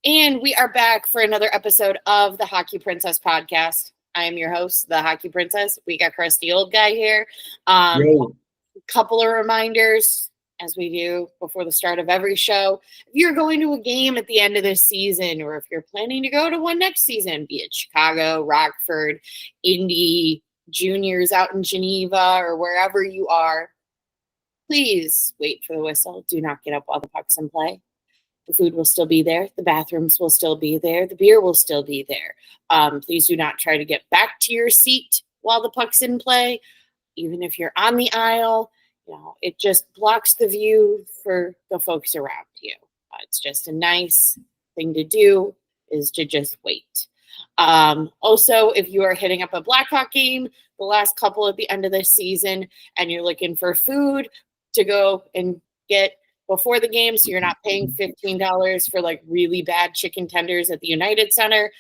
And we are back for another episode of the Hockey Princess podcast. I am your host, the Hockey Princess. We got Krusty Old Guy here. Couple of reminders, as we do before the start of every show. If you're going to a game at the end of this season, or if you're planning to go to one next season, be it Chicago, Rockford, Indy, juniors out in Geneva, or wherever you are, please wait for the whistle. Do not get up while the puck's in play. The food will still be there. The bathrooms will still be there. The beer will still be there. Please do not try to get back to your seat while the puck's in play. Even if you're on the aisle, it just blocks the view for the folks around you. It's just a nice thing to do, is to just wait. Also, if you are hitting up a Blackhawk game, the last couple at the end of this season, and you're looking for food to go and get before the game, so you're not paying $15 for like really bad chicken tenders at the United Center,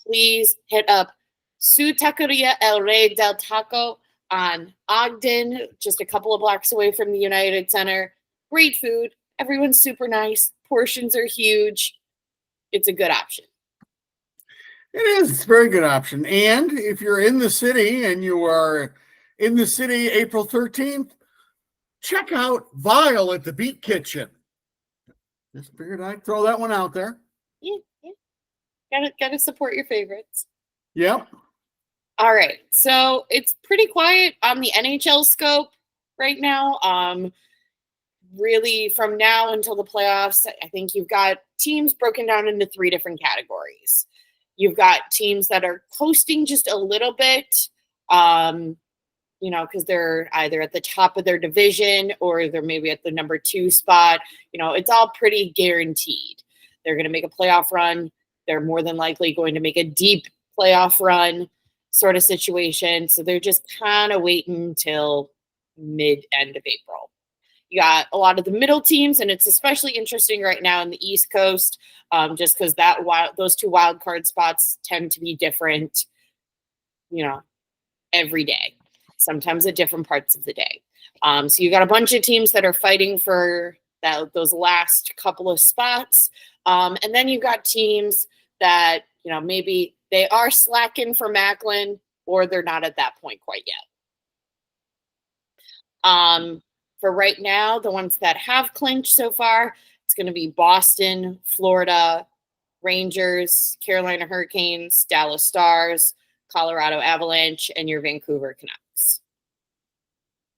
please hit up Su Taqueria El Rey del Taco on Ogden, just a couple of blocks away from the United Center. Great food. Everyone's super nice. Portions are huge. It's a good option. It is. It's a very good option. And if you're in the city and you are in the city April 13th, check out Vile at the Beat Kitchen. Just figured I'd throw that one out there. Yeah. Gotta support your favorites. Yep. All right. So it's pretty quiet on the NHL scope right now. Really, from now until the playoffs, I think you've got teams broken down into three different categories. You've got teams that are coasting just a little bit, because they're either at the top of their division or they're maybe at the number 2 spot. It's all pretty guaranteed. They're going to make a playoff run. They're more than likely going to make a deep playoff run sort of situation. So they're just kind of waiting until mid-end of April. You got a lot of the middle teams, and it's especially interesting right now in the East Coast, just because those 2 wild card spots tend to be different, every day, sometimes at different parts of the day. So you got a bunch of teams that are fighting for those last couple of spots. And then you've got teams that, maybe they are slacking for Macklin, or they're not at that point quite yet. For right now, the ones that have clinched so far, it's going to be Boston, Florida, Rangers, Carolina Hurricanes, Dallas Stars, Colorado Avalanche, and your Vancouver Canucks.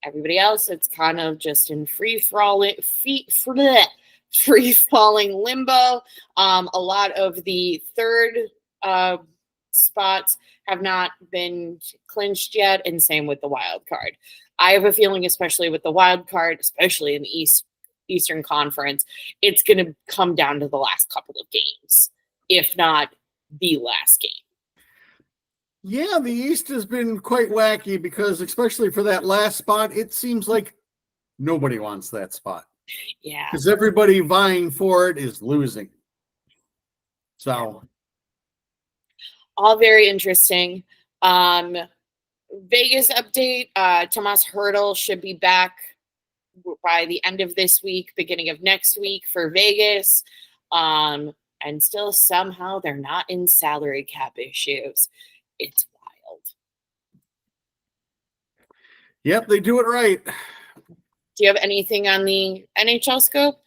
Everybody else, it's kind of just in free-falling limbo. A lot of the third spots have not been clinched yet, and same with the wild card. I have a feeling, especially with the wild card, especially in the Eastern Conference, it's going to come down to the last couple of games, if not the last game. Yeah, the East has been quite wacky because, especially for that last spot, it seems like nobody wants that spot. Yeah. Because everybody vying for it is losing. So. All very interesting. Vegas update, Tomas Hertl should be back by the end of this week, beginning of next week for Vegas. And still somehow they're not in salary cap issues. It's wild. Yep, they do it right. Do you have anything on the NHL scope?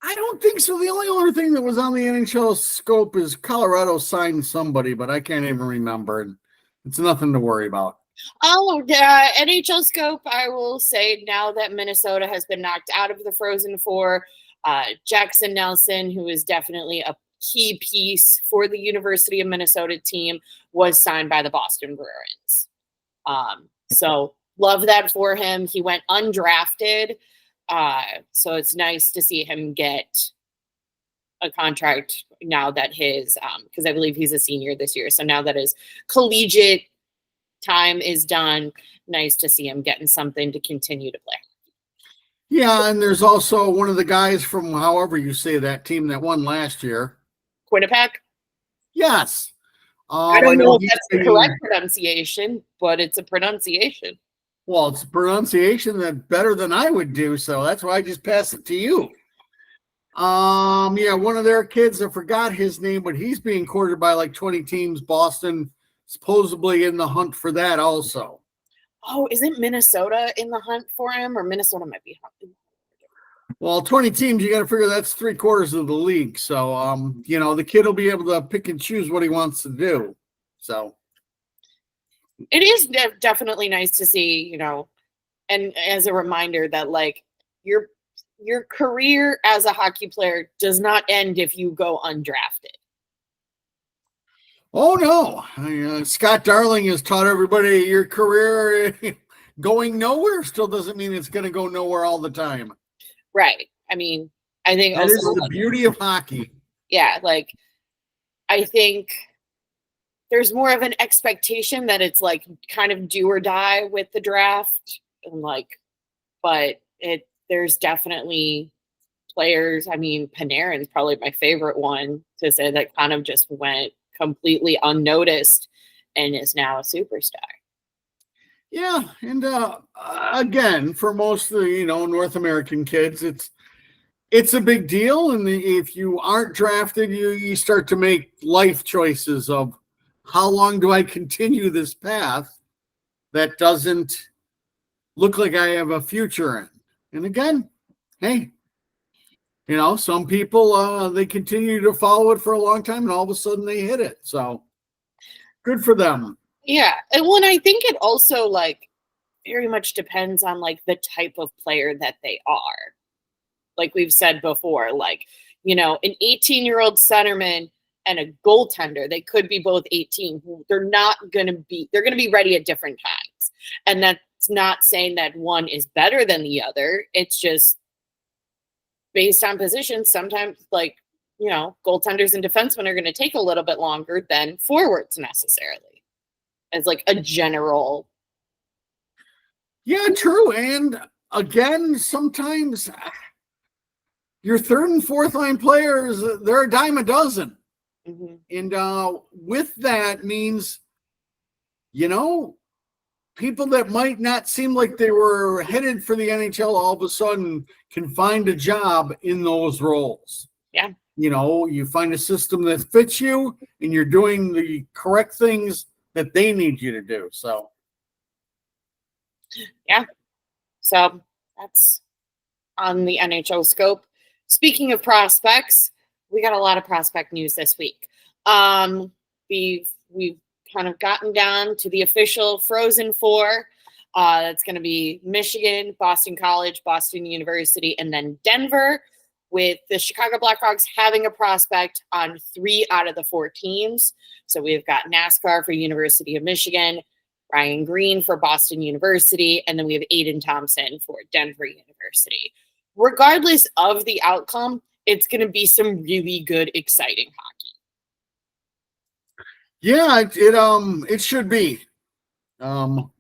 I don't think so. The only other thing that was on the NHL scope is Colorado signed somebody, but I can't even remember. It's nothing to worry about. Oh, the NHL scope, I will say, now that Minnesota has been knocked out of the Frozen Four, Jackson Nelson, who is definitely a key piece for the University of Minnesota team, was signed by the Boston Bruins. So love that for him. He went undrafted, so it's nice to see him get a contract now that his, because I believe he's a senior this year. So now that his collegiate time is done, nice to see him getting something to continue to play. Yeah, and there's also one of the guys from however you say that team that won last year. Quinnipiac? Yes. I don't know if that's the correct pronunciation, but it's a pronunciation. Well, it's a pronunciation that's better than I would do, so that's why I just pass it to you. Yeah, one of their kids, I forgot his name, but he's being courted by like 20 teams. Boston supposedly in the hunt for that also. Oh, isn't Minnesota in the hunt for him, or Minnesota might be hunting? Well, 20 teams, you got to figure that's 3/4 of the league. So, the kid will be able to pick and choose what he wants to do. So it is definitely nice to see, and as a reminder that like your career as a hockey player does not end if you go undrafted. Oh no, Scott Darling has taught everybody your career going nowhere still doesn't mean it's going to go nowhere all the time. Right. I mean, I think that is the beauty of hockey. Yeah, like I think there's more of an expectation that it's like kind of do or die with the draft, and but there's definitely players. I mean, Panarin's probably my favorite one to say that kind of just went completely unnoticed and is now a superstar. Yeah, and again, for most of the North American kids, it's a big deal, and if you aren't drafted, you start to make life choices of how long do I continue this path that doesn't look like I have a future in. And again, hey, some people they continue to follow it for a long time, and all of a sudden they hit it. So good for them. Yeah, and when I think it also very much depends on the type of player that they are. Like we've said before, an 18-year-old centerman and a goaltender, they could be both 18. They're going to be ready at different times. And that's not saying that one is better than the other. It's just based on positions. Sometimes goaltenders and defensemen are going to take a little bit longer than forwards necessarily, as a general. Yeah, true. And again, sometimes your third and fourth line players, they're a dime a dozen. Mm-hmm. And with that means, people that might not seem like they were headed for the NHL all of a sudden can find a job in those roles. Yeah. You find a system that fits you and you're doing the correct things that they need you to do. So. Yeah. So that's on the NHL scope. Speaking of prospects, we got a lot of prospect news this week. We've kind of gotten down to the official Frozen Four. That's going to be Michigan, Boston College, Boston University, and then Denver, with the Chicago Blackhawks having a prospect on 3 out of the 4 teams. So we've got NASCAR for University of Michigan, Ryan Green for Boston University, and then we have Aiden Thompson for Denver University. Regardless of the outcome, it's going to be some really good, exciting hockey. Yeah, it should be. I'm a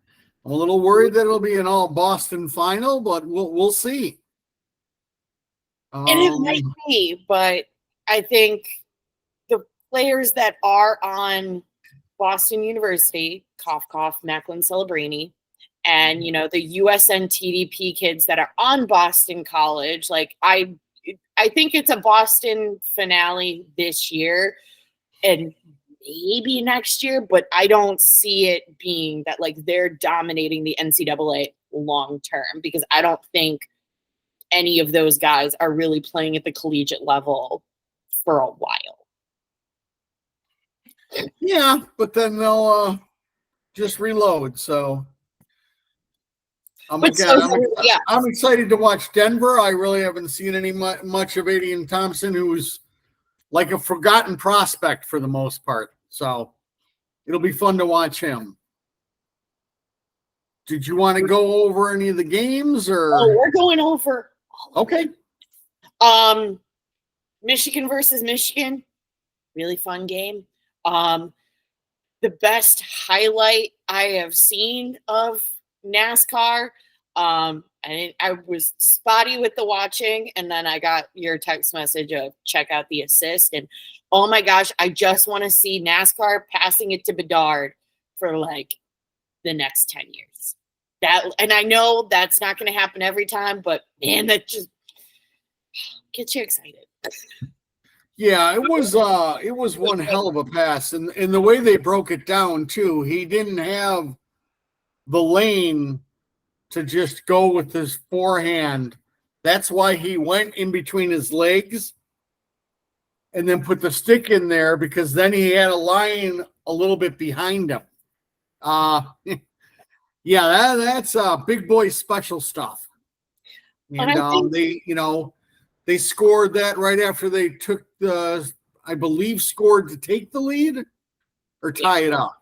little worried that it'll be an all Boston final, but we'll see. And it might be, but I think the players that are on Boston University, cough, cough, Macklin Celebrini, and, the USN TDP kids that are on Boston College, I think it's a Boston finale this year and maybe next year, but I don't see it being that they're dominating the NCAA long term, because I don't think any of those guys are really playing at the collegiate level for a while. Yeah, but then they'll just reload. So I'm excited to watch Denver. I really haven't seen any much of Aiden Thompson, who's like a forgotten prospect for the most part. So it'll be fun to watch him. Did you want to go over any of the games, or? Oh, we're going over. Okay. Michigan versus Michigan, really fun game. The best highlight I have seen of NASCAR. I was spotty with the watching, and then I got your text message of check out the assist, and oh my gosh, I just want to see NASCAR passing it to Bedard for the next 10 years. And I know that's not going to happen every time, but man, Gets you excited. Yeah, it was one hell of a pass. And the way they broke it down too, he didn't have the lane to just go with his forehand. That's why he went in between his legs and then put the stick in there, because then he had a line a little bit behind him. Yeah, that's big boy special stuff. And they scored that right after they took I believe scored to take the lead or tie it up.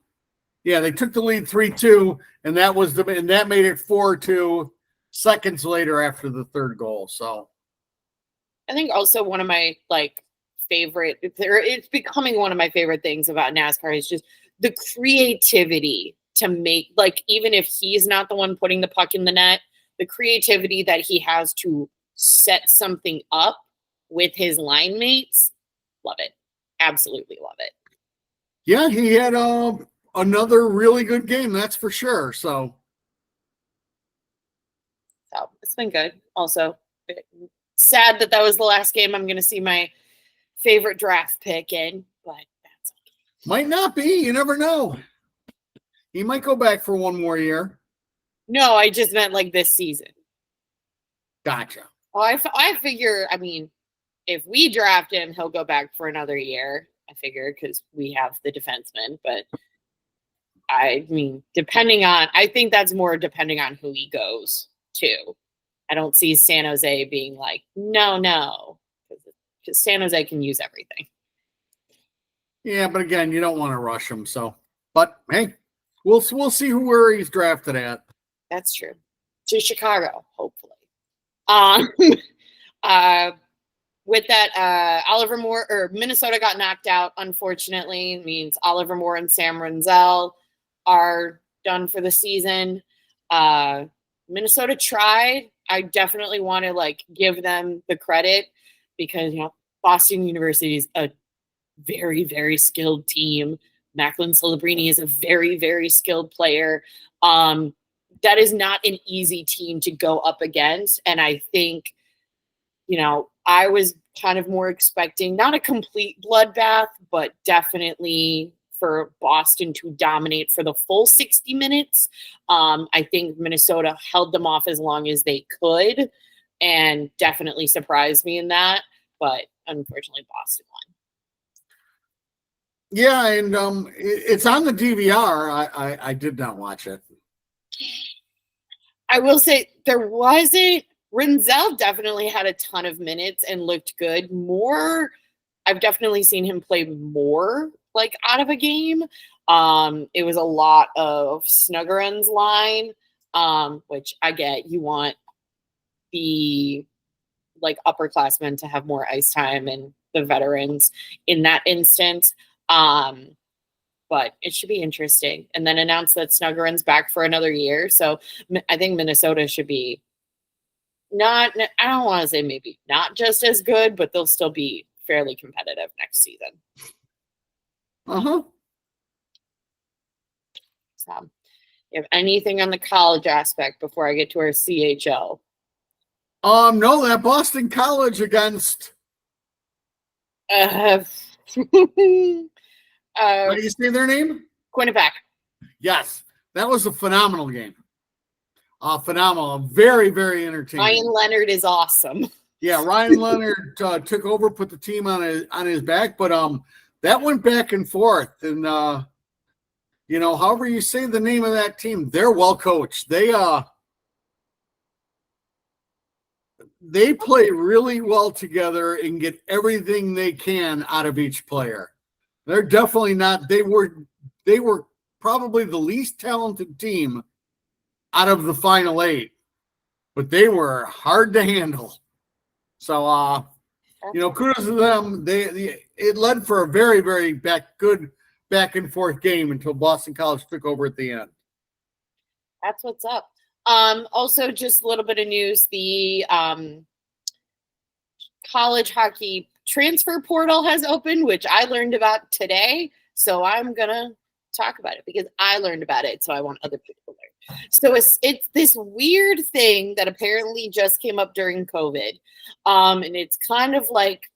Yeah, they took the lead 3-2, and that made it 4-2 seconds later after the third goal. So I think also one of my it's becoming one of my favorite things about NASCAR is just the creativity to make, even if he's not the one putting the puck in the net, the creativity that he has to set something up with his line mates. Love it. Absolutely love it. Yeah, he had another really good game, that's for sure. So it's been good. Also, sad that was the last game I'm going to see my favorite draft pick in, but that's okay. Might not be. You never know. He might go back for one more year. No, I just meant this season. Gotcha. Oh, I figure, if we draft him, he'll go back for another year. I figure, because we have the defenseman, but I think that's more depending on who he goes to. I don't see San Jose being no, because San Jose can use everything. Yeah, but again, you don't want to rush him. So, but hey, we'll see where he's drafted at. That's true. To Chicago, hopefully. With that, Oliver Moore or Minnesota got knocked out. Unfortunately, it means Oliver Moore and Sam Renzel are done for the season. Minnesota tried. I definitely want to give them the credit, because Boston University is a very, very skilled team. Macklin Celebrini is a very, very skilled player. That is not an easy team to go up against, and I think I was kind of more expecting not a complete bloodbath, but definitely for Boston to dominate for the full 60 minutes. I think Minnesota held them off as long as they could and definitely surprised me in that. But unfortunately, Boston won. Yeah, and it's on the DVR. I did not watch it. I will say there wasn't. Renzel definitely had a ton of minutes and looked good. I've definitely seen him play more out of a game. It was a lot of Snuggeren's line, which I get. You want the upperclassmen to have more ice time and the veterans in that instance. But it should be interesting. And then announce that Snuggeren's back for another year. So I think Minnesota should be I don't want to say maybe not just as good, but they'll still be fairly competitive next season. Uh-huh. So, you have anything on the college aspect before I get to our CHL? No, that Boston College against how do you say their name? Quinnipiac. Yes, that was a phenomenal game. Phenomenal. Very, very entertaining. Ryan Leonard is awesome. Yeah, Ryan Leonard took over, put the team on his back, but that went back and forth. And however you say the name of that team, they're well coached. They play really well together and get everything they can out of each player. They're definitely not. They were probably the least talented team out of the final 8, but they were hard to handle. So, kudos to them. It led for a very, very good back and forth game until Boston College took over at the end. That's what's up. Also, just a little bit of news. The college hockey transfer portal has opened, which I learned about today. So I'm going to talk about it because I learned about it. So I want other people to learn. So it's this weird thing that apparently just came up during COVID. And it's kind of like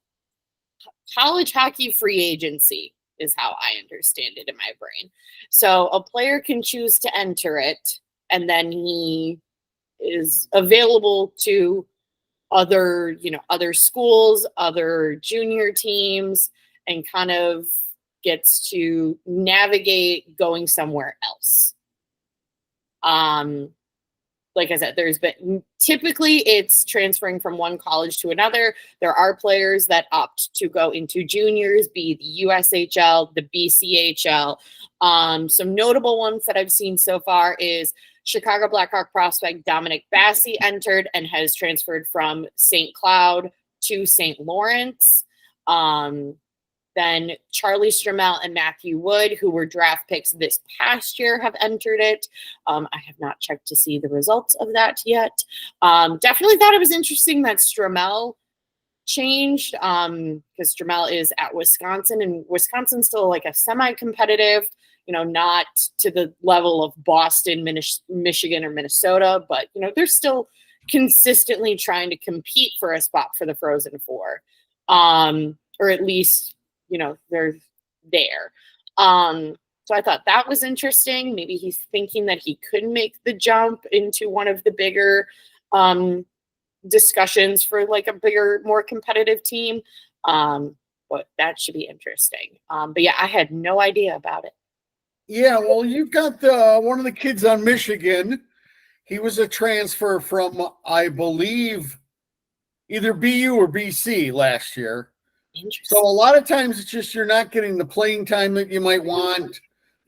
college hockey free agency is how I understand it in my brain. So a player can choose to enter it, and then he is available to other schools, other junior teams, and kind of gets to navigate going somewhere else. Like I said, typically it's transferring from one college to another. There are players that opt to go into juniors, be the USHL, the BCHL. Some notable ones that I've seen so far is Chicago Blackhawk prospect Dominic Bassey entered and has transferred from St. Cloud to St. Lawrence. Then Charlie Stramel and Matthew Wood, who were draft picks this past year, have entered it. I have not checked to see the results of that yet. Definitely thought it was interesting that Stramel changed because Stramel is at Wisconsin, and Wisconsin's still like a semi-competitive, not to the level of Boston, Michigan, or Minnesota, but, they're still consistently trying to compete for a spot for the Frozen Four, or at least, they're there. So I thought that was interesting. Maybe he's thinking that he could make the jump into one of the bigger discussions for like a bigger, more competitive team. But that should be interesting. But yeah, I had no idea about it. Yeah, well, you've got one of the kids on Michigan. He was a transfer from, I believe, either BU or BC last year. So a lot of times it's just you're not getting the playing time that you might want.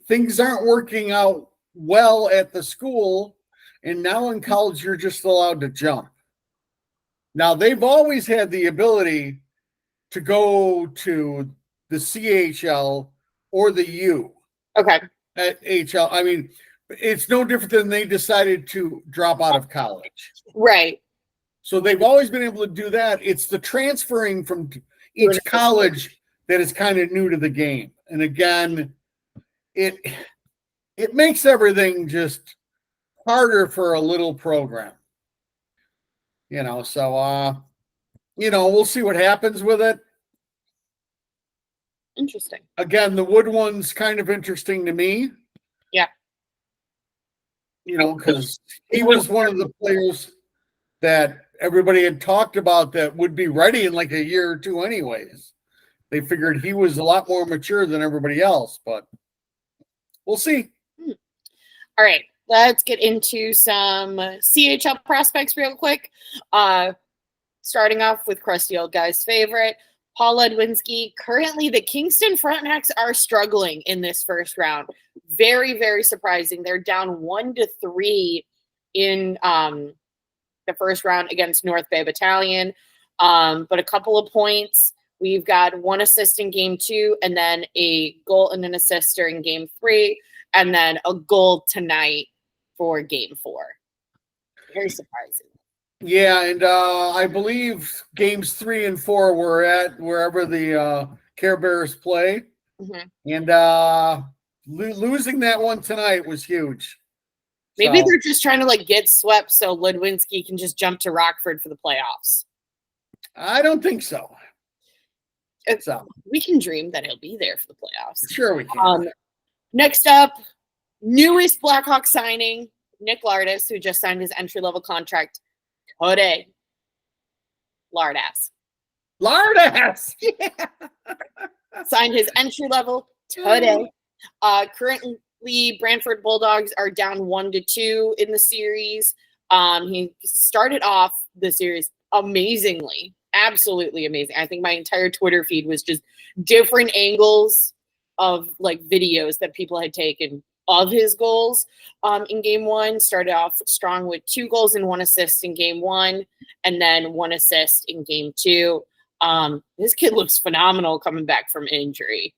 Things aren't working out well at the school, and now in college you're just allowed to jump. Now, they've always had the ability to go to the CHL or the U. Okay. At HL. I mean, it's no different than they decided to drop out of college. Right. So they've always been able to do that. It's the transferring from each college that is kind of new to the game. And again, it makes everything just harder for a little program. So we'll see what happens with it. Interesting. Again, the Wood one's kind of interesting to me. Yeah. Because he was one of the players that everybody had talked about that would be ready in like a year or two anyways. They figured he was a lot more mature than everybody else, but we'll see. All right, let's get into some CHL prospects real quick. Starting off with crusty old guy's favorite, Paul Ludwinski. Currently, the Kingston Frontenacs are struggling in this first round. Very, very surprising. They're down 1-3 in the first round against North Bay Battalion. But a couple of points. We've got 1 assist in game 2, and then a goal and an assist during game 3, and then a goal tonight for game 4. Very surprising. Yeah, and I believe games 3 and 4 were at wherever the Care Bears play. Mm-hmm. And losing that one tonight was huge. Maybe they're just trying to get swept so Ludwinski can just jump to Rockford for the playoffs. I don't think so. We can dream that he'll be there for the playoffs. Sure we can. Next up, newest Blackhawk signing, Nick Lardis, who just signed his entry-level contract today. Lardass. Yeah. Signed his entry-level today. Currently, Brantford Bulldogs are down 1-2 in the series. He started off the series amazingly. Absolutely amazing. I think my entire Twitter feed was just different angles of videos that people had taken of his goals in game 1. Started off strong with 2 goals and 1 assist in game 1, and then 1 assist in game 2. This kid looks phenomenal coming back from injury.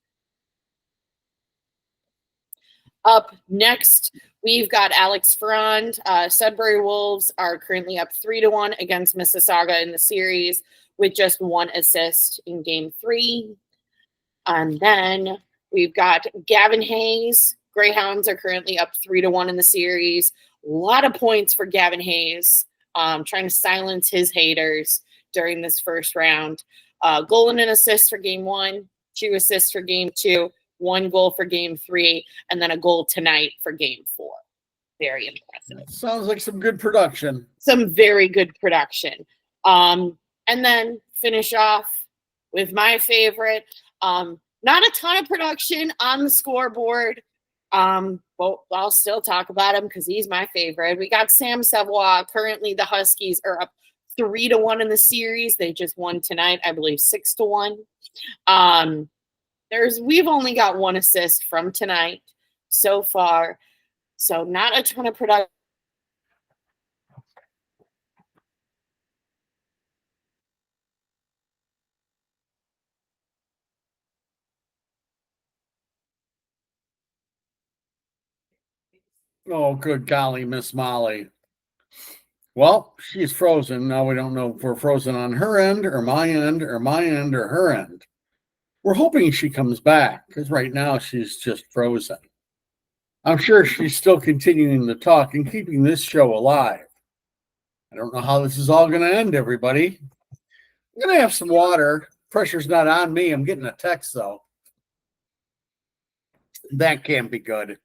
Up next, we've got Alex Ferrand. Sudbury Wolves are currently up 3-1 against Mississauga in the series with just 1 assist in game 3. And then we've got Gavin Hayes, Greyhounds are currently up 3-1 in the series. A lot of points for Gavin Hayes, trying to silence his haters during this first round. Goal and an assist for game 1, 2 assists for game 2, 1 goal for game 3, and then a goal tonight for game 4. Very impressive. Sounds like some good production. Some very good production. And then finish off with my favorite. Not a ton of production on the scoreboard. But I'll still talk about him because he's my favorite. We got Sam Savoie. Currently, the Huskies are up 3-1 in the series. They just won tonight, I believe, 6-1. We've only got 1 assist from tonight so far, so not a ton of production. Oh, good golly, Miss Molly. Well, she's frozen. Now we don't know if we're frozen on her end or my end or my end or her end. We're hoping she comes back because right now she's just frozen. I'm sure she's still continuing to talk and keeping this show alive. I don't know how this is all going to end, everybody. I'm going to have some water. Pressure's not on me. I'm getting a text, though. That can't be good.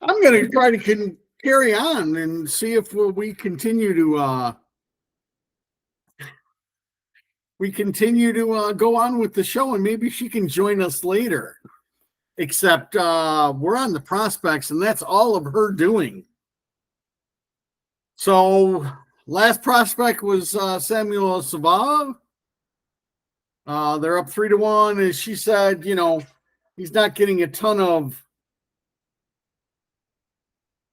I'm going to try to carry on and see if we continue to go on with the show, and maybe she can join us later. Except we're on the prospects, and that's all of her doing. So last prospect was Samuel Savoie. They're up 3-1, as she said. He's not getting a ton of.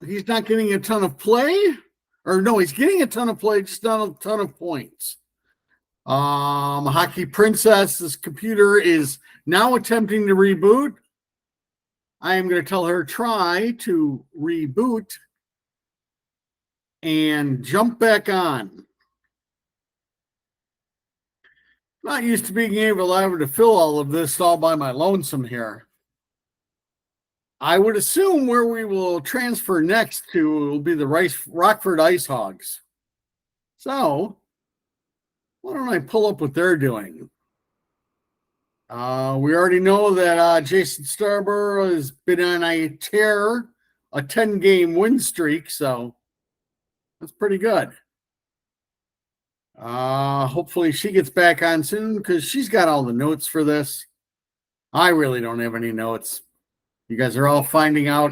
He's not getting a ton of play, or no, he's getting a ton of play, just not a ton of points. Hockey Princess, this computer is now attempting to reboot. I am going to tell her try to reboot and jump back on. Not used to being able to fill all of this all by my lonesome here. I would assume where we will transfer next to will be the Rockford Ice Hogs. So, why don't I pull up what they're doing? We already know that Jason Starborough has been on a tear, a 10-game win streak, so that's pretty good. Hopefully she gets back on soon because she's got all the notes for this. I really don't have any notes. You guys are all finding out.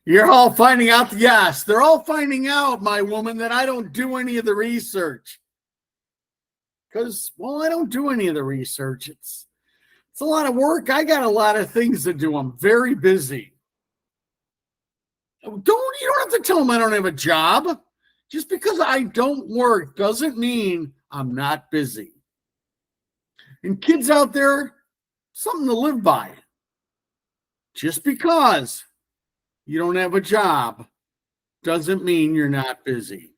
You're all finding out. Yes, they're all finding out, my woman, that I don't do any of the research. Because, well, I don't do any of the research. It's a lot of work. I got a lot of things to do. I'm very busy. You don't have to tell them I don't have a job. Just because I don't work doesn't mean I'm not busy. And kids out there, something to live by. Just because you don't have a job doesn't mean you're not busy.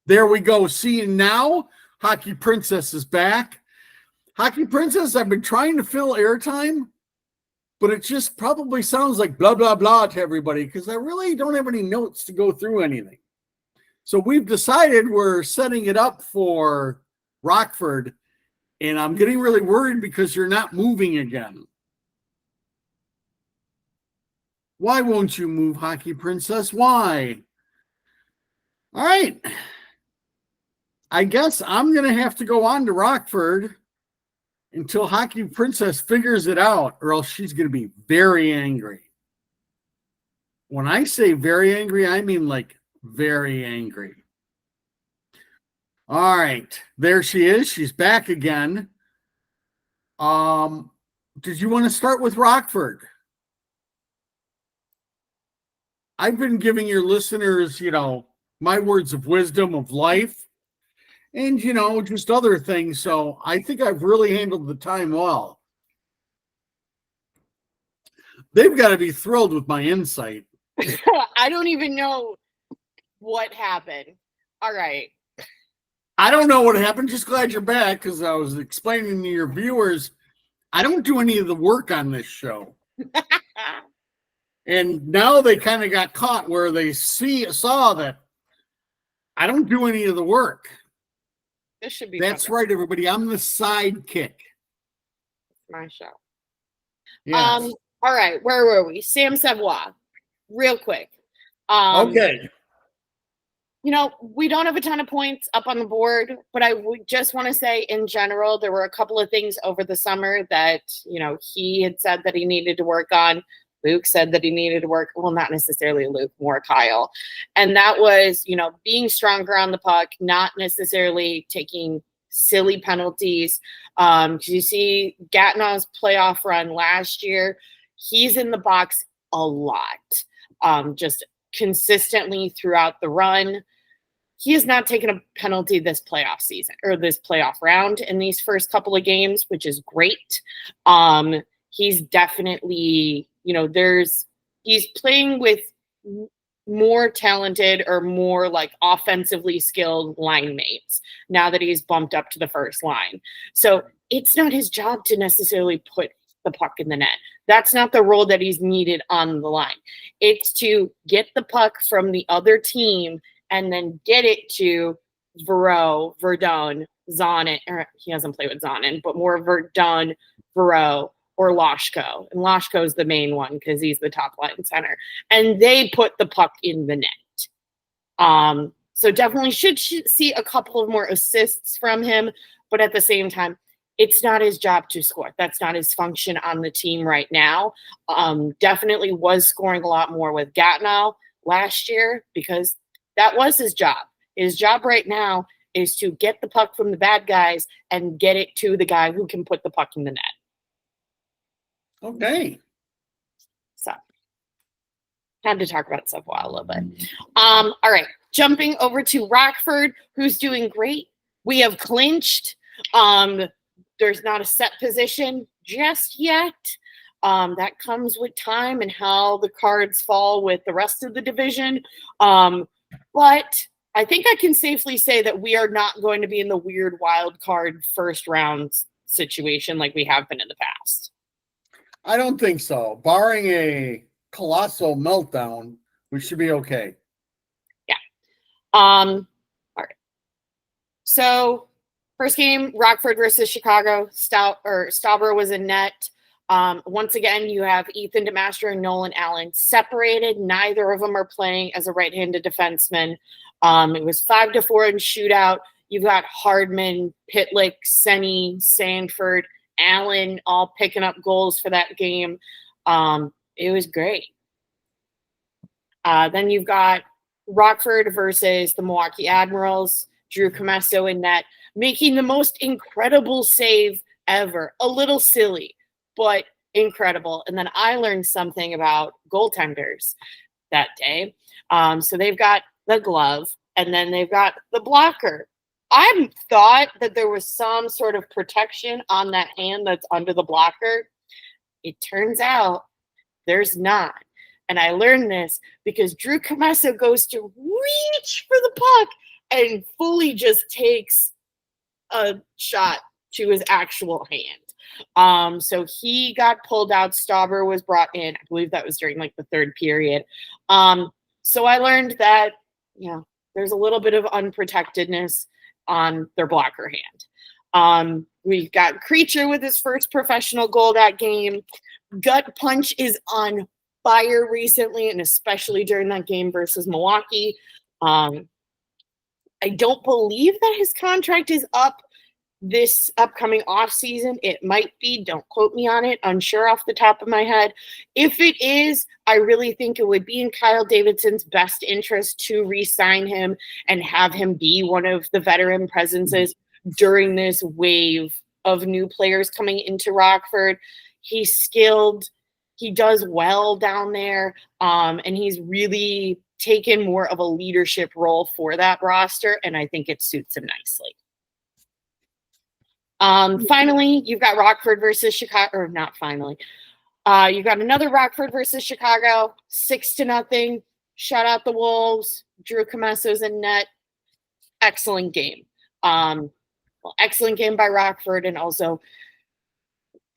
There we go. See, now Hockey Princess is back. Hockey Princess, I've been trying to fill airtime, but it just probably sounds like blah, blah, blah to everybody because I really don't have any notes to go through anything. So we've decided we're setting it up for Rockford, and I'm getting really worried because you're not moving again. Why won't you move, Hockey Princess? Why? All right. I guess I'm going to have to go on to Rockford until Hockey Princess figures it out, or else she's going to be very angry. When I say very angry, I mean like very angry. All right. There she is. She's back again. Did you want to start with Rockford? I've been giving your listeners, my words of wisdom of life and, just other things. So I think I've really handled the time well. They've got to be thrilled with my insight. I don't even know what happened. All right. I don't know what happened. Just glad you're back, because I was explaining to your viewers, I don't do any of the work on this show. And now they kind of got caught where they saw that I don't do any of the work. This should be That's right, everybody. I'm the sidekick. My show. Yes. All right, where were we? Sam Savoie. Real quick. Okay. You know, we don't have a ton of points up on the board, but I would just want to say in general, there were a couple of things over the summer that, you know, he had said that he needed to work on. Luke said that he needed to work, well, not necessarily Luke, more Kyle. And that was, you know, being stronger on the puck, not necessarily taking silly penalties. Because you see Gatinow's playoff run last year, he's in the box a lot, just consistently throughout the run. He has not taken a penalty this playoff season or this playoff round in these first couple of games, which is great. He's definitely, you know, he's playing with more talented or more like offensively skilled line mates now that he's bumped up to the first line. So it's not his job to necessarily put the puck in the net. That's not the role that he's needed on the line. It's to get the puck from the other team and then get it to Vereau, Verdun, Zonin, or he hasn't played with Zonin, but more Verdun, Vereau, or Lashko. And Lashko is the main one because he's the top line center. And they put the puck in the net. So definitely should see a couple of more assists from him, but at the same time, it's not his job to score. That's not his function on the team right now. Definitely was scoring a lot more with Gatineau last year because that was his job. His job right now is to get the puck from the bad guys and get it to the guy who can put the puck in the net. Okay. So, had to talk about Savoie a little bit. All right. Jumping over to Rockford, who's doing great. We have clinched. There's not a set position just yet. That comes with time and how the cards fall with the rest of the division. But I think I can safely say that we are not going to be in the weird wild card first round situation like we have been in the past. I don't think so. Barring a colossal meltdown, we should be okay. Yeah. All right. So first game, Rockford versus Chicago. Stauber was in net. Once again, you have Ethan DeMastro and Nolan Allen separated. Neither of them are playing as a right-handed defenseman. It was 5-4 in shootout. You've got Hardman, Pitlick, Senny, Sanford, Allen all picking up goals for that game. It was great. Then you've got Rockford versus the Milwaukee Admirals. Drew Commesso in net, making the most incredible save ever. A little silly, but incredible. And then I learned something about goaltenders that day. So they've got the glove, and then they've got the blocker. I thought that there was some sort of protection on that hand that's under the blocker. It turns out there's not. And I learned this because Drew Commesso goes to reach for the puck and fully just takes a shot to his actual hand. So he got pulled out. Stauber was brought in. I believe that was during like the third period. So I learned that, you know, there's a little bit of unprotectedness on their blocker hand. We've got Creature with his first professional goal that game. Gut Punch is on fire recently, and especially during that game versus Milwaukee. I don't believe that his contract is up this upcoming offseason. It might be. Don't quote me on it. Unsure off the top of my head. If it is, I really think it would be in Kyle Davidson's best interest to re-sign him and have him be one of the veteran presences during this wave of new players coming into Rockford. He's skilled. He does well down there. And he's really taken more of a leadership role for that roster. And I think it suits him nicely. Finally, you've got Rockford versus Chicago, or not finally. You got another Rockford versus Chicago, 6-0. Shut out the Wolves. Drew Comesso's in net. Excellent game. Excellent game by Rockford, and also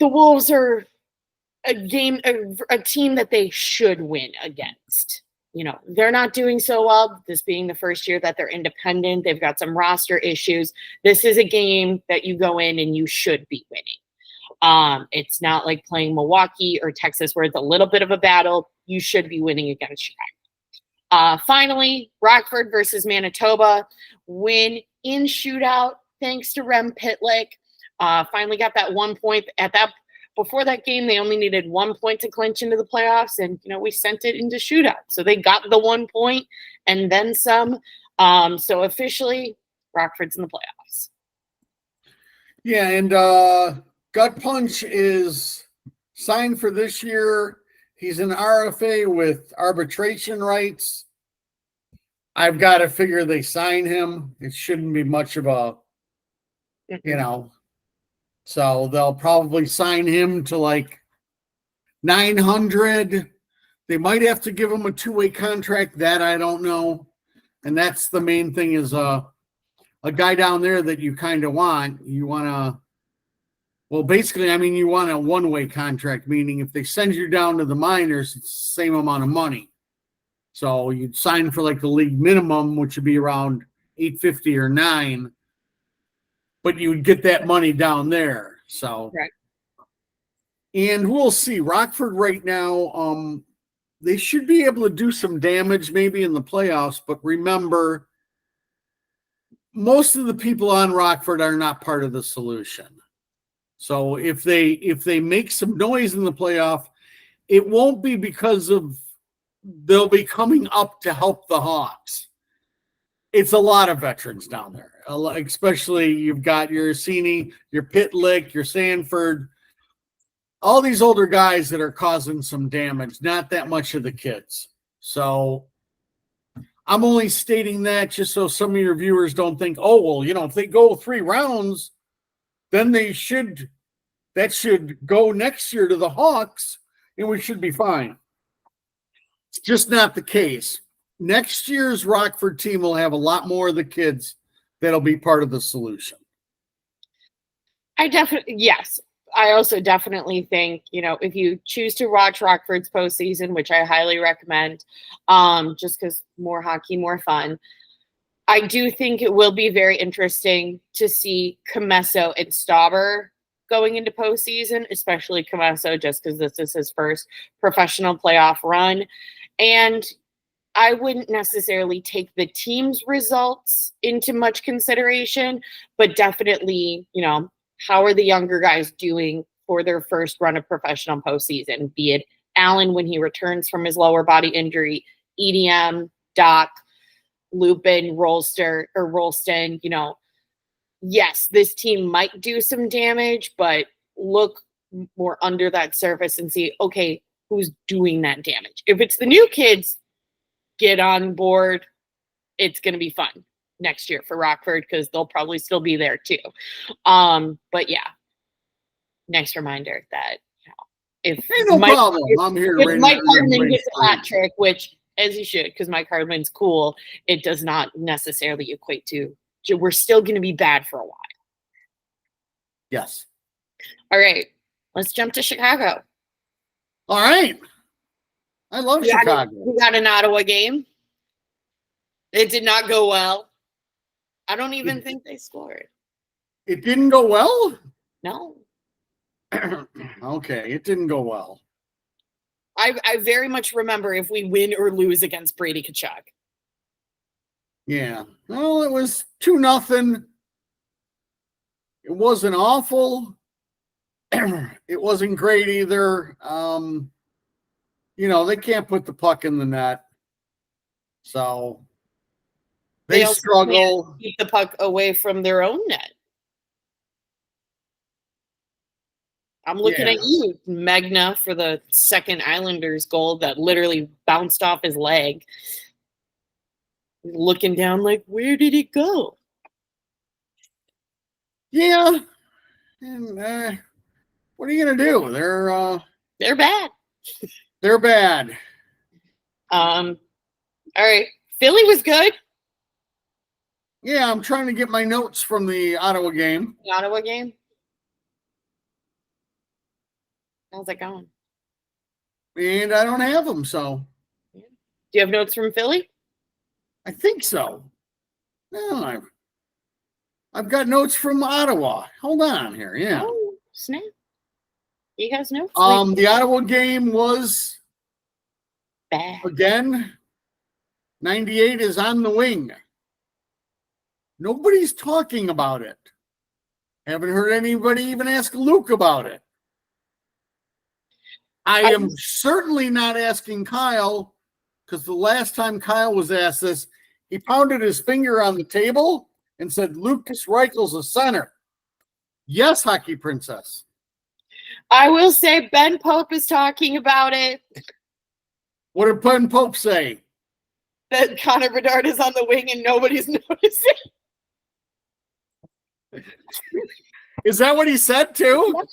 the Wolves are a team that they should win against. They're not doing so well, this being the first year that they're independent. They've got some roster issues. This is a game that you go in and you should be winning. It's not like playing Milwaukee or Texas where it's a little bit of a battle. You should be winning against Chicago. Finally, Rockford versus Manitoba. Win in shootout thanks to Rem Pitlick. Finally got that 1 point. Before that game, they only needed 1 point to clinch into the playoffs, and we sent it into shootout. So they got the 1 point and then some. So officially, Rockford's in the playoffs. Yeah, and Gut Punch is signed for this year. He's an RFA with arbitration rights. I've got to figure they sign him. It shouldn't be much of a, So they'll probably sign him to like 900. They might have to give him a 2-way contract. That I don't know. And that's the main thing is a guy down there that you kind of want. You want to, you want a 1-way contract, meaning if they send you down to the minors, it's the same amount of money. So you'd sign for like the league minimum, which would be around $850 or $9. But you would get that money down there. So, right. And we'll see. Rockford right now, they should be able to do some damage maybe in the playoffs. But remember, most of the people on Rockford are not part of the solution. So if they make some noise in the playoff, it won't be because of they'll be coming up to help the Hawks. It's a lot of veterans down there, especially you've got your Orsini, your Pitlick, your Sanford, all these older guys that are causing some damage, not that much of the kids. So I'm only stating that just so some of your viewers don't think, if they go 3 rounds, then that should go next year to the Hawks and we should be fine. It's just not the case. Next year's Rockford team will have a lot more of the kids that'll be part of the solution. Yes. I also definitely think, if you choose to watch Rockford's postseason, which I highly recommend, just because more hockey, more fun, I do think it will be very interesting to see Comesso and Stauber going into postseason, especially Comesso, just because this is his first professional playoff run. And I wouldn't necessarily take the team's results into much consideration, but definitely, how are the younger guys doing for their first run of professional postseason? Be it Allen when he returns from his lower body injury, EDM, Doc, Lupin, Rolston, yes, this team might do some damage, but look more under that surface and see, okay, who's doing that damage? If it's the new kids, get on board. It's going to be fun next year for Rockford because they'll probably still be there too. But yeah, nice reminder that if Mike Hardman gets a hat trick, which as he should, because Mike Hardman's cool, it does not necessarily equate to we're still going to be bad for a while. Yes. All right, let's jump to Chicago. All right. I love Chicago. We got an Ottawa game. It did not go well. I don't even think they scored. It didn't go well? No. Okay, it didn't go well. I very much remember if we win or lose against Brady Tkachuk. Yeah. Well, it was 2-0. It wasn't awful. It wasn't great either. They can't put the puck in the net. So they struggle. Keep the puck away from their own net. I'm looking at you, Magna, for the second Islanders goal that literally bounced off his leg. Looking down like, where did it go? Yeah. And what are you going to do? They're They're bad. They're bad. All right. Philly was good. Yeah, I'm trying to get my notes from the Ottawa game. The Ottawa game. How's that going? And I don't have them, so. Do you have notes from Philly? I think so. No, I've got notes from Ottawa. Hold on here. Yeah. Oh, snap. You guys know? The Ottawa game was bad. Again, 98 is on the wing. Nobody's talking about it. Haven't heard anybody even ask Luke about it. I am certainly not asking Kyle, because the last time Kyle was asked this, he pounded his finger on the table and said, Lucas Reichel's a center. Yes, Hockey Princess. I will say Ben Pope is talking about it. What did Ben Pope say? That Connor Bedard is on the wing and nobody's noticing. Is that what he said too?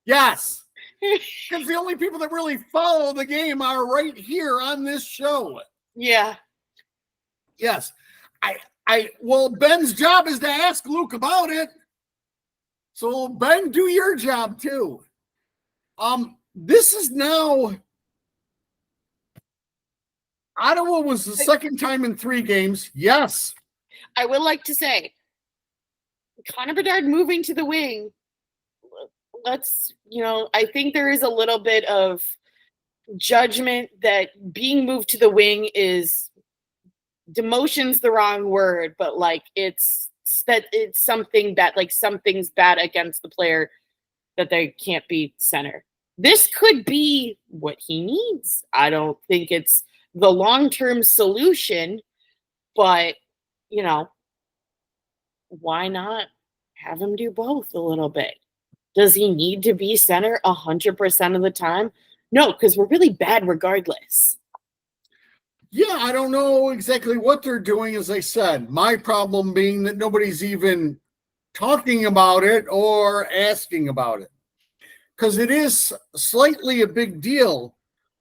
Yes. Because the only people that really follow the game are right here on this show. Yeah. Yes. Well, Ben's job is to ask Luke about it. So Ben, do your job too. This is now Ottawa was the second time in 3 games. Yes. I would like to say Connor Bedard moving to the wing. I think there is a little bit of judgment that being moved to the wing is demotion's the wrong word, but it's something that something's bad against the player that they can't be center. This could be what he needs. I don't think it's the long-term solution, but why not have him do both a little bit? Does he need to be center 100% of the time? No, because we're really bad regardless. Yeah, I don't know exactly what they're doing, as I said. My problem being that nobody's even talking about it or asking about it. Because it is slightly a big deal.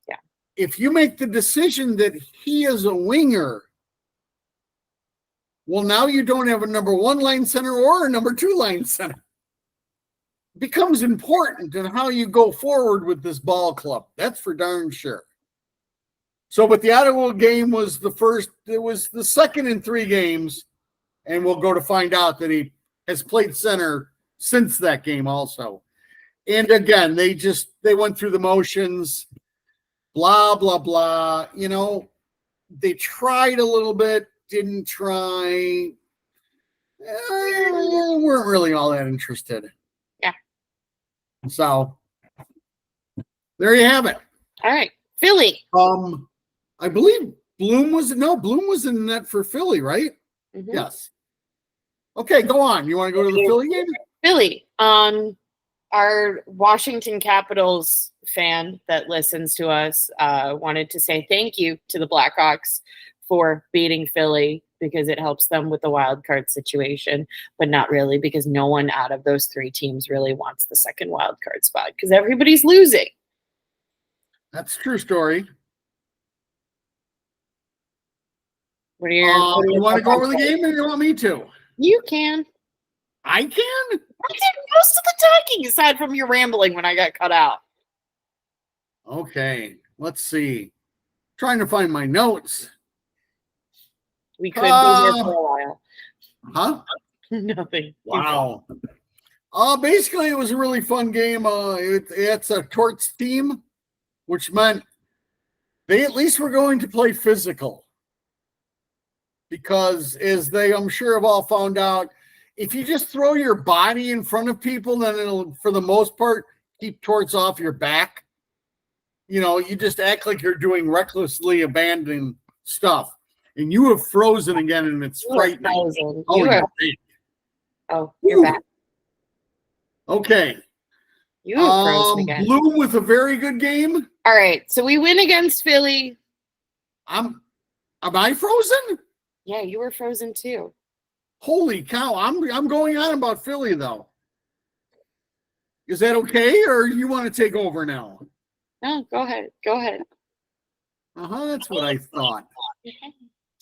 Yeah. If you make the decision that he is a winger, well, now you don't have a number 1 line center or a number 2 line center. It becomes important in how you go forward with this ball club. That's for darn sure. So, but the Ottawa game was it was the second in 3 games, and we'll go to find out that he has played center since that game also. And again, they went through the motions, blah, blah, blah. They tried a little bit, didn't try. Weren't really all that interested. Yeah. So, there you have it. All right. Philly. I believe Bloom was in net for Philly, right? Mm-hmm. Yes. Okay, go on. You want to go to the Philly game? Philly. Our Washington Capitals fan that listens to us wanted to say thank you to the Blackhawks for beating Philly because it helps them with the wild card situation, but not really because no one out of those 3 teams really wants the second wild card spot because everybody's losing. That's a true story. What are your? You want to go over the game, or you want me to? You can. I can. I did most of the talking aside from your rambling when I got cut out. Okay, let's see. Trying to find my notes. We could be here for a while. Huh? Nothing. Wow. Basically, it was a really fun game. It's a Torts team, which meant they at least were going to play physical. Because as they, I'm sure, have all found out, if you just throw your body in front of people, then it'll, for the most part, keep Torts off your back. You just act like you're doing recklessly abandoned stuff. And you have frozen again, and it's frightening. You're back. Okay. You have frozen again. Bloom with a very good game. All right. So we win against Philly. Am I frozen? Yeah, you were frozen too. Holy cow. I'm going on about Philly, though. Is that okay, or you want to take over now? No, go ahead. Go ahead. That's what I thought.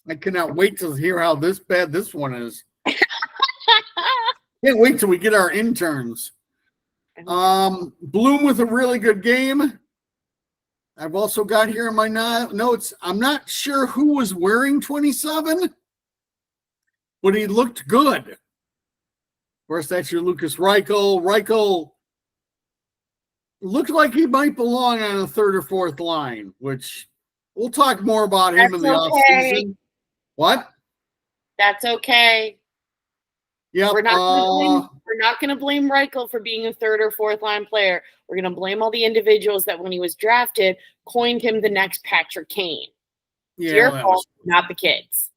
I cannot wait to hear how bad this one is. Can't wait till we get our interns. Bloom with a really good game. I've also got here in my notes, I'm not sure who was wearing 27, but he looked good. Of course, that's your Lucas Reichel. Reichel looked like he might belong on a third or fourth line, which we'll talk more about him in the offseason. What? That's okay. Yeah, we're not going to blame Reichel for being a third or fourth line player. We're going to blame all the individuals that when he was drafted coined him the next Patrick Kane. It's your fault, not the kids.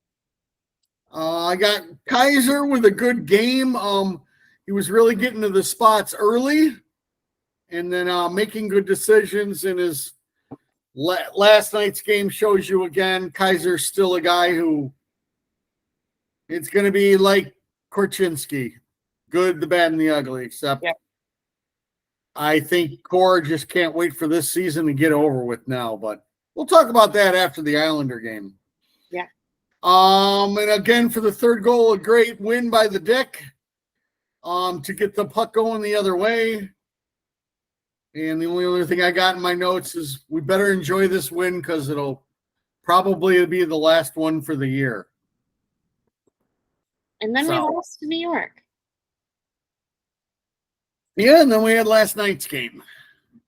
I got Kaiser with a good game. He was really getting to the spots early, and then making good decisions in his last night's game shows you again. Kaiser's still a guy who it's going to be like Korchinski, good, the bad, and the ugly, except I think Core just can't wait for this season to get over with now, but we'll talk about that after the Islander game. Yeah. And again, for the third goal, a great win by the Dick to get the puck going the other way. And the only other thing I got in my notes is we better enjoy this win because it'll probably be the last one for the year. And then we lost to New York. Yeah, and then we had last night's game,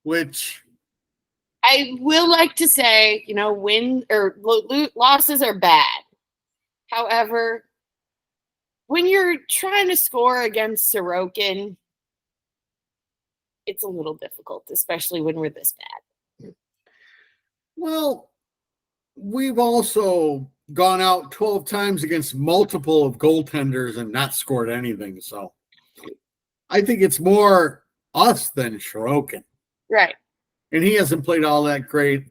which I will like to say, win or losses are bad. However, when you're trying to score against Sorokin, it's a little difficult, especially when we're this bad. Well, we've also gone out 12 times against multiple of goaltenders and not scored anything. So I think it's more us than Sorokin. Right. And he hasn't played all that great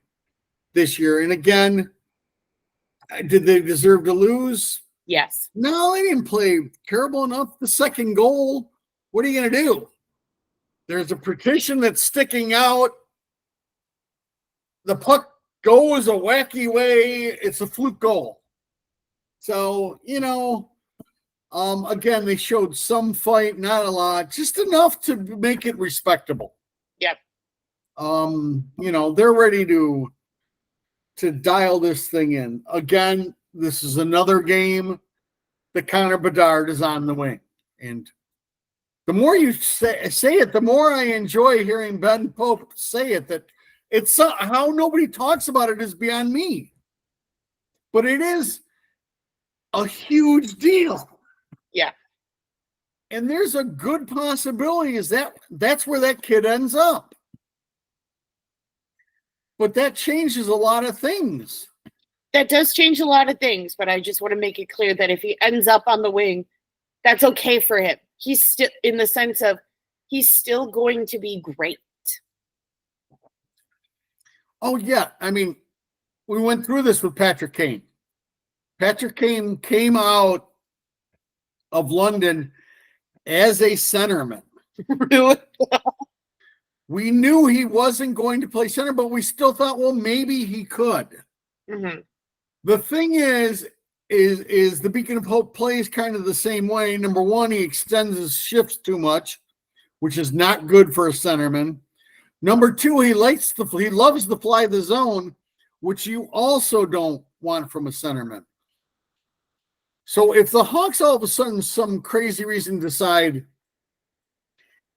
this year. And again, did they deserve to lose? Yes. No, they didn't play terrible enough. The second goal, what are you going to do? There's a partition that's sticking out. The puck goes a wacky way. It's a fluke goal. So, again, they showed some fight, not a lot, just enough to make it respectable. Yep. They're ready to dial this thing in. Again, this is another game that Connor Bedard is on the wing. And the more you say it, the more I enjoy hearing Ben Pope say it, that it's how nobody talks about it is beyond me. But it is a huge deal. Yeah. And there's a good possibility is that's where that kid ends up. But that changes a lot of things. That does change a lot of things, but I just want to make it clear that if he ends up on the wing, that's okay for him. He's still in the sense of he's still going to be great. Oh, yeah. I mean, we went through this with Patrick Kane. Patrick Kane came out of London as a centerman. Really? We knew he wasn't going to play center, but we still thought, well, maybe he could. Mm-hmm. The thing is the Beacon of Hope plays kind of the same way. Number one, he extends his shifts too much, which is not good for a centerman. Number two, he loves to fly the zone, which you also don't want from a centerman. So if the Hawks all of a sudden, some crazy reason decide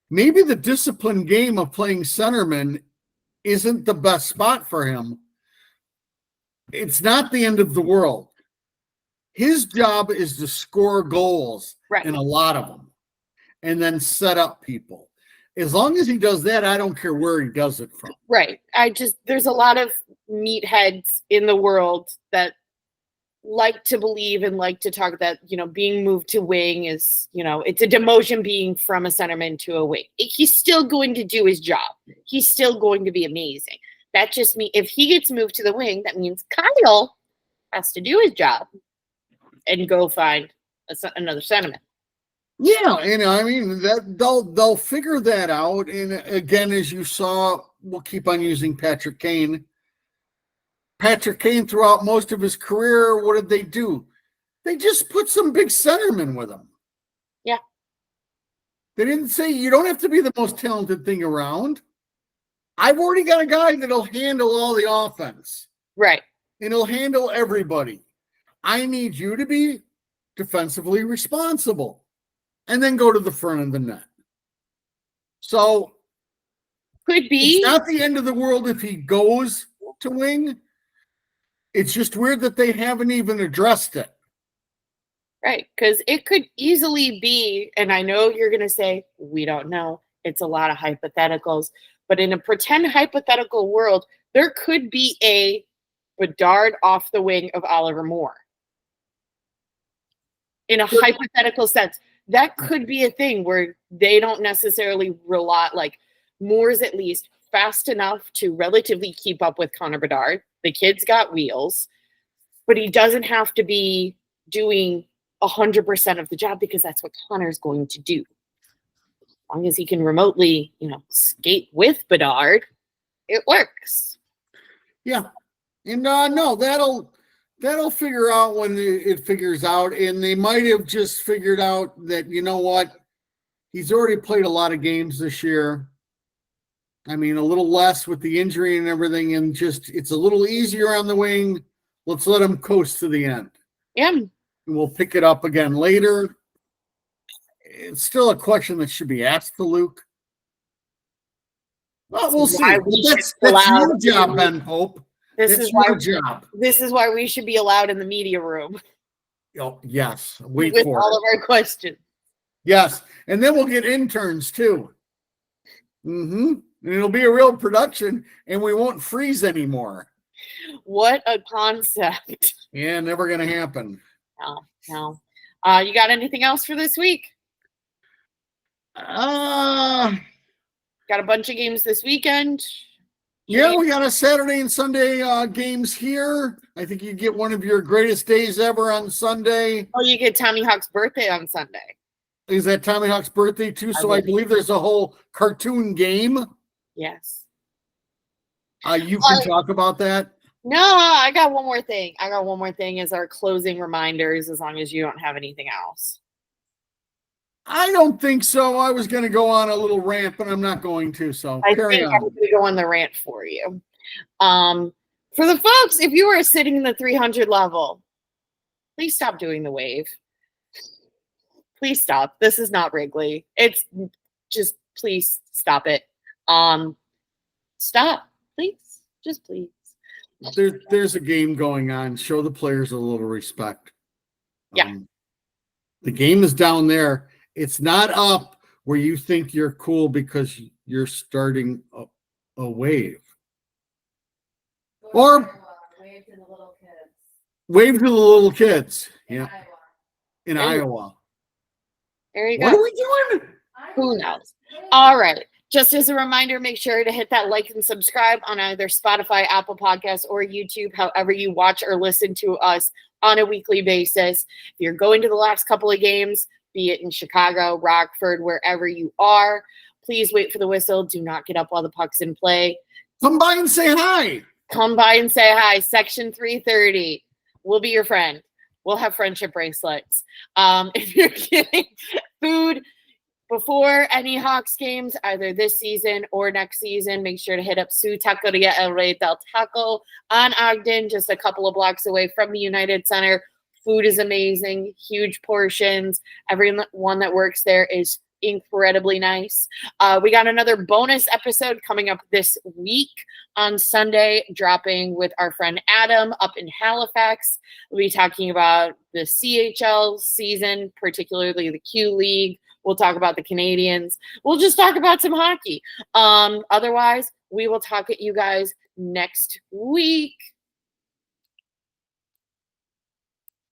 maybe the disciplined game of playing centerman isn't the best spot for him, it's not the end of the world. His job is to score goals, right, and a lot of them, and then set up people. As long as he does that, I don't care where he does it from. Right. There's a lot of meatheads in the world that like to believe and like to talk that, being moved to wing is, it's a demotion being from a centerman to a wing. He's still going to do his job. He's still going to be amazing. That just means if he gets moved to the wing, that means Kyle has to do his job and go find another centerman. Yeah, I mean that they'll figure that out. And again, as you saw we'll keep on using Patrick Kane. Patrick Kane, throughout most of his career, what did they do? They just put some big centermen with him. Yeah. They didn't say you don't have to be the most talented thing around. I've already got a guy that'll handle all the offense. Right. And he'll handle everybody. I need you to be defensively responsible and then go to the front of the net. So could be. It's not the end of the world if he goes to wing. It's just weird that they haven't even addressed it. Right, because it could easily be, and I know you're going to say, we don't know. It's a lot of hypotheticals. But in a pretend hypothetical world, there could be a Bedard off the wing of Oliver Moore. In a hypothetical sense, that could be a thing where they don't necessarily rely, like Moore's at least fast enough to relatively keep up with Connor Bedard. The kid's got wheels, but he doesn't have to be doing 100% of the job because that's what Connor's going to do. As long as he can remotely, skate with Bedard, it works. Yeah. And no, that'll figure out when it figures out. And they might have just figured out that, you know what? He's already played a lot of games this year. I mean, a little less with the injury and everything, and just it's a little easier on the wing. Let's let him coast to the end. Yeah. And we'll pick it up again later. It's still a question that should be asked to Luke. Well, we'll see. That's your job, Ben Pope. This is your job. This is why we should be allowed in the media room. Oh, yes. Wait with for all it. of our questions. Yes. And then we'll get interns too. Mm-hmm. And it'll be a real production and we won't freeze anymore. What a concept. Yeah, never going to happen. No. You got anything else for this week? Got a bunch of games this weekend. Yeah, we got a Saturday and Sunday games here. I think you get one of your greatest days ever on Sunday. Oh, you get Tommy Hawk's birthday on Sunday. Is that Tommy Hawk's birthday too? So I believe there's a whole cartoon game. Yes. You can talk about that. No, I got one more thing. As our closing reminders, as long as you don't have anything else. I don't think so. I was going to go on a little rant, but I'm not going to. So carry on. I'm going to go on the rant for you. For the folks, if you are sitting in the 300 level, please stop doing the wave. Please stop. This is not Wrigley. It's just, please stop it. Stop, please. Just please. There's a game going on. Show the players a little respect. Yeah. The game is down there. It's not up where you think you're cool because you're starting a wave. Or wave to the little kids. Wave to the little kids. Yeah. Iowa. In Iowa. There you go. What are we doing? Who knows? All right. Just as a reminder, make sure to hit that like and subscribe on either Spotify, Apple Podcasts, or YouTube, however you watch or listen to us on a weekly basis. If you're going to the last couple of games, be it in Chicago, Rockford, wherever you are, please wait for the whistle. Do not get up while the puck's in play. Come by and say hi. Come by and say hi. Section 330. We'll be your friend. We'll have friendship bracelets. If you're getting food before any Hawks games, either this season or next season, make sure to hit up Su Taqueria El Rey del Taco on Ogden, just a couple of blocks away from the United Center. Food is amazing, huge portions. Everyone that works there is incredibly nice. We got another bonus episode coming up this week on Sunday, dropping with our friend Adam up in Halifax. We'll be talking about the CHL season, particularly the Q League. We'll talk about the Canadians. We'll just talk about some hockey. Otherwise, we will talk at you guys next week.